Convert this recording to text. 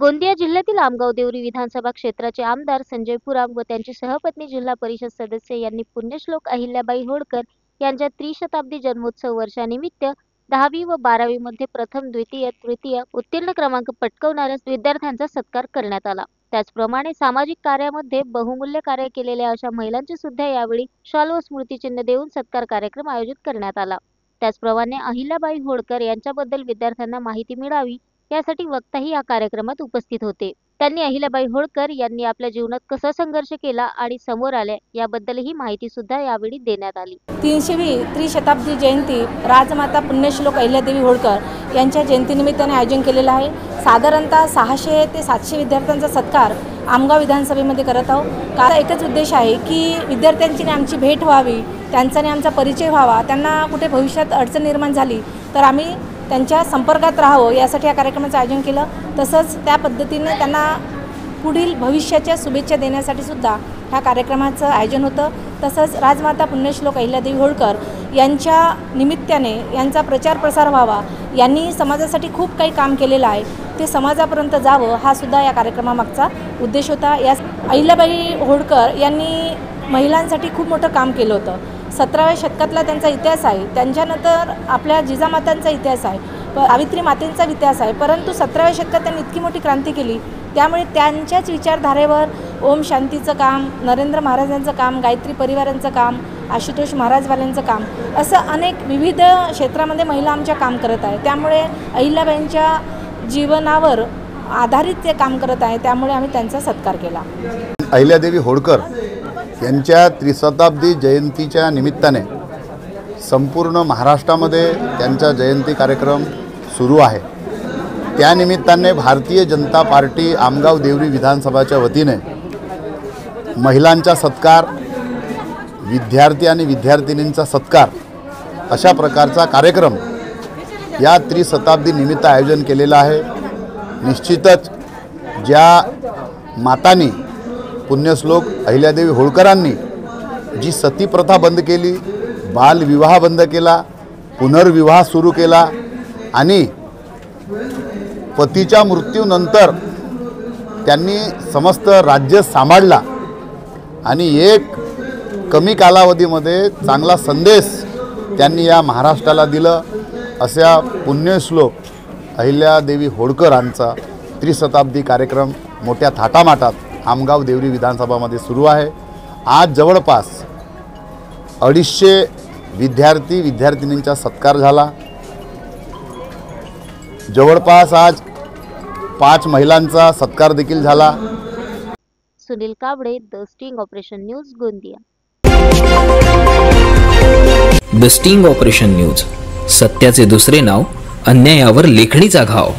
गोंदिया जिल्ह्यातील आमगाव देवरी विधानसभा क्षेत्राचे आमदार संजय पुराम व त्यांची सहपत्नी जिल्हा परिषद सदस्य यांनी पुण्यश्लोक अहिल्याबाई होळकर यांच्या त्रिशताब्दी जन्मोत्सव वर्षानिमित्त 10वी व 12वी मध्ये प्रथम, द्वितीय, तृतीय उत्तीर्ण क्रमांक पटकावणाऱ्या विद्यार्थ्यांचा सत्कार करण्यात आला। त्याचप्रमाणे सामाजिक कार्यामध्ये बहुमूल्य कार्य केलेल्या अशा महिलांचे सुद्धा यावेळी शॉल व स्मृतिचिन्ह देऊन सत्कार कार्यक्रम आयोजित करण्यात आला। त्याचप्रमाणे अहिल्याबाई होळकर यांच्याबद्दल विद्यार्थ्यांना माहिती मिळावी यासाठी वक्ताही या कार्यक्रमात उपस्थित होते। त्यांनी अहिल्याबाई होळकर यांनी आपल्या जीवनात कसा संघर्ष केला आणि समोर आले याबद्दलही माहिती सुद्धा यावेळी देण्यात आली। 300वी त्रिशताब्दी जयंती राजमाता पुण्यश्लोक अहिल्यादेवी होळकर यांच्या जयंतीनिमित्ताने आयोजन केलेलं आहे। साधारणतः 600 ते 700 विद्यार्थ्यांचा सत्कार आमगाव विधानसभेमध्ये करत आहोत। कारण एकच उद्देश आहे की विद्यार्थ्यांची आमची भेट व्हावी, त्यांचाने आमचा परिचय व्हावा, त्यांना कुठे भविष्यात अडचण निर्माण झाली तर आम्ही त्यांच्या संपर्कात राहावं यासाठी या कार्यक्रमाचं आयोजन केलं। तसंच त्या पद्धतीने त्यांना पुढील भविष्याच्या शुभेच्छा देण्यासाठी सुद्धा ह्या कार्यक्रमाचं आयोजन होतं। तसंच राजमाता पुण्यश्लोक अहिल्यादेवी होळकर यांच्या निमित्ताने यांचा प्रचार प्रसार व्हावा, यांनी समाजासाठी खूप काही काम केलेलं आहे, ते समाजापर्यंत जावं हा सुद्धा या कार्यक्रमामागचा उद्देश होता। या अहिल्याबाई होळकर यांनी महिलांसाठी खूप मोठं काम केलं होतं। 17व्या शतकातला त्यांचा इतिहास आहे, त्यांच्यानंतर आपल्या जिजामातांचा इतिहास आहे, सावित्री मातेंचा इतिहास आहे, परंतु 17व्या शतकात त्यांनी इतकी मोठी क्रांती केली, त्यामुळे त्यांच्याच विचारधारेवर ओम शांतीचं काम, नरेंद्र महाराजांचं काम, गायत्री परिवारांचं काम, आशुतोष महाराजवाल्यांचं काम, असं अनेक विविध क्षेत्रामध्ये महिला आमच्या काम करत आहे। त्यामुळे अहिल्याबाईंच्या जीवनावर आधारित ते काम करत आहे, त्यामुळे आम्ही त्यांचा सत्कार केला। अहिल्यादेवी होळकर यांच्या त्रिशताब्दी जयंतीच्या निमित्ताने संपूर्ण महाराष्ट्रामध्ये त्यांचा जयंती कार्यक्रम सुरू आहे। त्यानिमित्ताने भारतीय जनता पार्टी आमगाव देवरी विधानसभाच्या वतीने महिलांचा सत्कार, विद्यार्थी आणि विद्यार्थिनींचा सत्कार अशा प्रकारचा कार्यक्रम या त्रिशताब्दी निमित्त आयोजन केलेला आहे। निश्चितच ज्या मातांनी पुण्यश्लोक अहिल्यादेवी होळकरांनी जी सती प्रथा बंद केली, बालविवाह बंद केला, पुनर्विवाह सुरू केला आणि पतीच्या मृत्यूनंतर त्यांनी समस्त राज्य सांभाळला आणि एक कमी कालावधीमध्ये चांगला संदेश त्यांनी या महाराष्ट्राला दिलं, अशा पुण्यश्लोक अहिल्यादेवी होळकरांचा त्रिशताब्दी कार्यक्रम मोठ्या थाटामाटात आमगाव देवरी विधानसभामध्ये सुरू आहे। आज जवळपास 250 विद्यार्थी विद्यार्थिनींचा सत्कार झाला। जवळपास आज 5 महिलांचा सत्कार देखील झाला। Sunil Kawade, the sting operation news, Gondia. The sting operation news, सत्याचे दुसरे नाव, अन्यायावर लेखणीचा घाव।